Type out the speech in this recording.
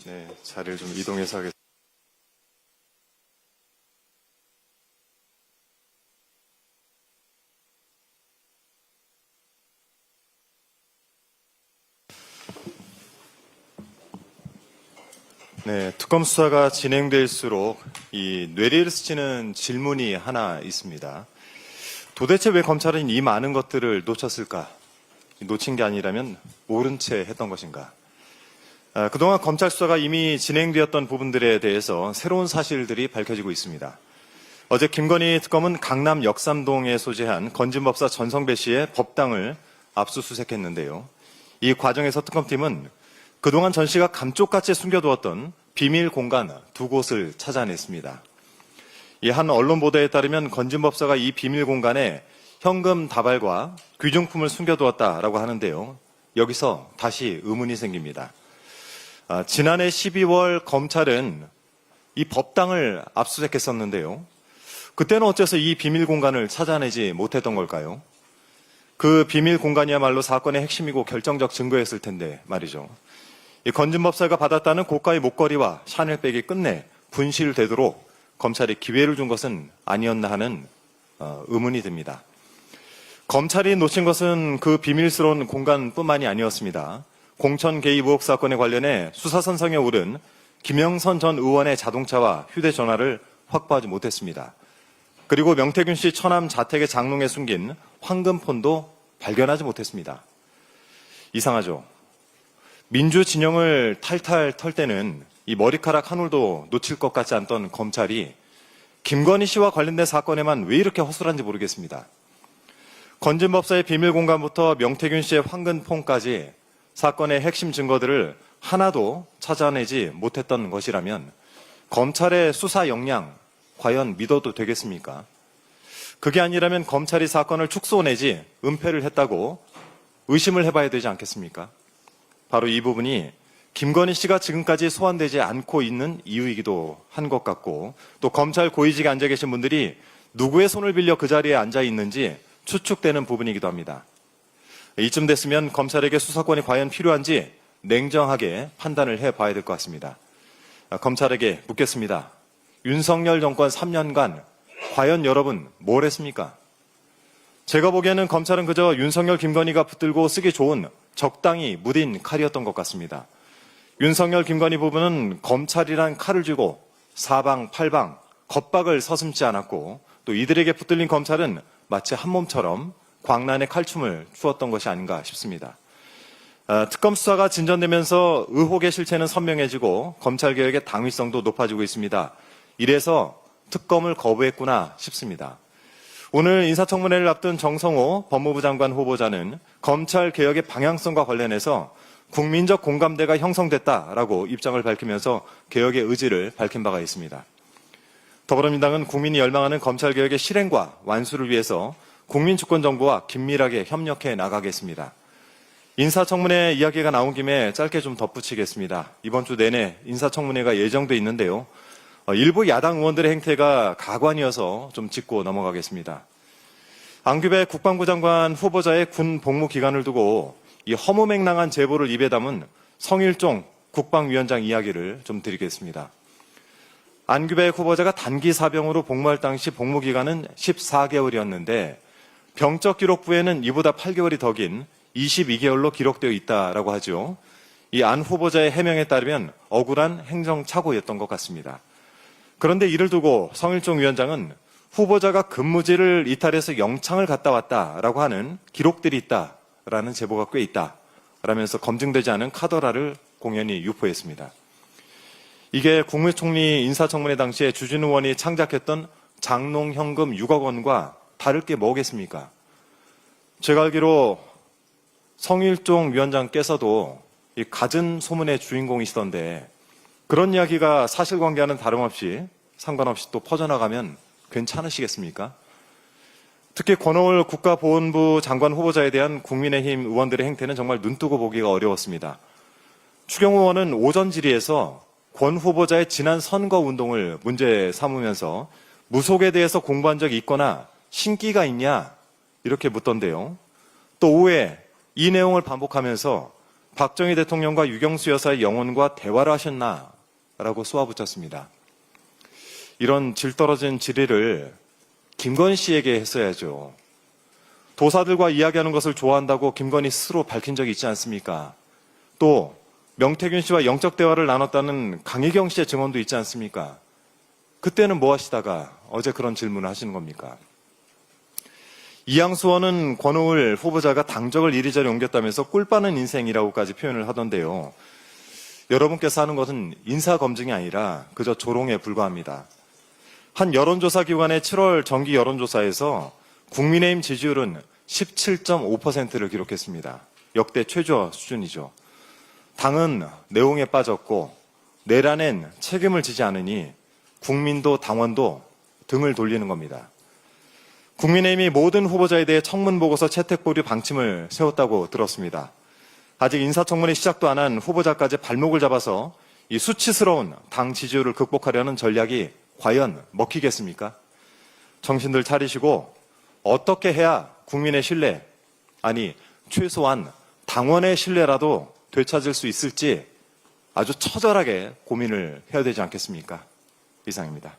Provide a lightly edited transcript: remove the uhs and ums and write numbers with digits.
네, 자리를 좀 이동해서 하겠습니다. 네, 특검 수사가 진행될수록 이 뇌리를 스치는 질문이 하나 있습니다. 도대체 왜 검찰은 이 많은 것들을 놓쳤을까? 놓친 게 아니라면 모른 채 했던 것인가? 그동안 검찰 수사가 이미 진행되었던 부분들에 대해서 새로운 사실들이 밝혀지고 있습니다. 어제 김건희 특검은 강남 역삼동에 소재한 건진법사 전성배 씨의 법당을 압수수색했는데요. 이 과정에서 특검팀은 그동안 전 씨가 감쪽같이 숨겨두었던 비밀 공간 두 곳을 찾아냈습니다. 이 한 언론 보도에 따르면 건진법사가 이 비밀 공간에 현금 다발과 귀중품을 숨겨두었다라고 하는데요. 여기서 다시 의문이 생깁니다. 지난해 12월 검찰은 이 법당을 압수수색했었는데요. 그때는 어째서 이 비밀 공간을 찾아내지 못했던 걸까요? 그 비밀 공간이야말로 사건의 핵심이고 결정적 증거였을 텐데 말이죠. 이 건진법사가 받았다는 고가의 목걸이와 샤넬백이 끝내 분실되도록 검찰이 기회를 준 것은 아니었나 하는 의문이 듭니다. 검찰이 놓친 것은 그 비밀스러운 공간뿐만이 아니었습니다. 공천 개입 의혹 사건에 관련해 수사선상에 오른 김영선 전 의원의 자동차와 휴대전화를 확보하지 못했습니다. 그리고 명태균 씨 처남 자택의 장롱에 숨긴 황금폰도 발견하지 못했습니다. 이상하죠? 민주 진영을 탈탈 털 때는 이 머리카락 한 올도 놓칠 것 같지 않던 검찰이 김건희 씨와 관련된 사건에만 왜 이렇게 허술한지 모르겠습니다. 건진법사의 비밀 공간부터 명태균 씨의 황금폰까지 사건의 핵심 증거들을 하나도 찾아내지 못했던 것이라면 검찰의 수사 역량 과연 믿어도 되겠습니까? 그게 아니라면 검찰이 사건을 축소 내지 은폐를 했다고 의심을 해봐야 되지 않겠습니까? 바로 이 부분이 김건희 씨가 지금까지 소환되지 않고 있는 이유이기도 한 것 같고 또 검찰 고위직에 앉아 계신 분들이 누구의 손을 빌려 그 자리에 앉아 있는지 추측되는 부분이기도 합니다. 이쯤 됐으면 검찰에게 수사권이 과연 필요한지 냉정하게 판단을 해봐야 될 것 같습니다. 검찰에게 묻겠습니다. 윤석열 정권 3년간 과연 여러분 뭘 했습니까? 제가 보기에는 검찰은 그저 윤석열, 김건희가 붙들고 쓰기 좋은 적당히 무딘 칼이었던 것 같습니다. 윤석열, 김건희 부부는 검찰이란 칼을 쥐고 사방팔방 겁박을 서슴지 않았고 또 이들에게 붙들린 검찰은 마치 한 몸처럼 광란의 칼춤을 추었던 것이 아닌가 싶습니다. 특검 수사가 진전되면서 의혹의 실체는 선명해지고 검찰개혁의 당위성도 높아지고 있습니다. 이래서 특검을 거부했구나 싶습니다. 오늘 인사청문회를 앞둔 정성호 법무부 장관 후보자는 검찰개혁의 방향성과 관련해서 국민적 공감대가 형성됐다라고 입장을 밝히면서 개혁의 의지를 밝힌 바가 있습니다. 더불어민주당은 국민이 열망하는 검찰개혁의 실행과 완수를 위해서 국민주권정부와 긴밀하게 협력해 나가겠습니다. 인사청문회 이야기가 나온 김에 짧게 좀 덧붙이겠습니다. 이번 주 내내 인사청문회가 예정돼 있는데요. 일부 야당 의원들의 행태가 가관이어서 좀 짚고 넘어가겠습니다. 안규배 국방부 장관 후보자의 군 복무 기간을 두고 이 허무맹랑한 제보를 입에 담은 성일종 국방위원장 이야기를 좀 드리겠습니다. 안규배 후보자가 단기 사병으로 복무할 당시 복무 기간은 14개월이었는데 병적 기록부에는 이보다 8개월이 더 긴 22개월로 기록되어 있다라고 하죠. 이 안 후보자의 해명에 따르면 억울한 행정착오였던 것 같습니다. 그런데 이를 두고 성일종 위원장은 후보자가 근무지를 이탈해서 영창을 갔다 왔다라고 하는 기록들이 있다라는 제보가 꽤 있다라면서 검증되지 않은 카더라를 공연히 유포했습니다. 이게 국무총리 인사청문회 당시에 주진우 의원이 창작했던 장롱현금 6억 원과 다를 게 뭐겠습니까? 제가 알기로 성일종 위원장께서도 이 갖은 소문의 주인공이시던데 그런 이야기가 사실관계와는 다름없이 상관없이 또 퍼져나가면 괜찮으시겠습니까? 특히 권오을 국가보훈부 장관 후보자에 대한 국민의힘 의원들의 행태는 정말 눈뜨고 보기가 어려웠습니다. 추경호 의원은 오전 질의에서 권 후보자의 지난 선거운동을 문제 삼으면서 무속에 대해서 공부한 적이 있거나 신기가 있냐 이렇게 묻던데요. 또 오후에 이 내용을 반복하면서 박정희 대통령과 유경수 여사의 영혼과 대화를 하셨나? 라고 쏘아붙였습니다. 이런 질 떨어진 질의를 김건희 씨에게 했어야죠. 도사들과 이야기하는 것을 좋아한다고 김건희 스스로 밝힌 적이 있지 않습니까? 또 명태균 씨와 영적 대화를 나눴다는 강희경 씨의 증언도 있지 않습니까? 그때는 뭐 하시다가 어제 그런 질문을 하시는 겁니까? 이양수 의원은 권오을 후보자가 당적을 이리저리 옮겼다면서 꿀 빠는 인생이라고까지 표현을 하던데요. 여러분께서 하는 것은 인사검증이 아니라 그저 조롱에 불과합니다. 한 여론조사 기관의 7월 정기 여론조사에서 국민의힘 지지율은 17.5%를 기록했습니다. 역대 최저 수준이죠. 당은 내홍에 빠졌고 내란엔 책임을 지지 않으니 국민도 당원도 등을 돌리는 겁니다. 국민의힘이 모든 후보자에 대해 청문보고서 채택보류 방침을 세웠다고 들었습니다. 아직 인사청문회 시작도 안 한 후보자까지 발목을 잡아서 이 수치스러운 당 지지율을 극복하려는 전략이 과연 먹히겠습니까? 정신들 차리시고 어떻게 해야 국민의 신뢰, 아니 최소한 당원의 신뢰라도 되찾을 수 있을지 아주 처절하게 고민을 해야 되지 않겠습니까? 이상입니다.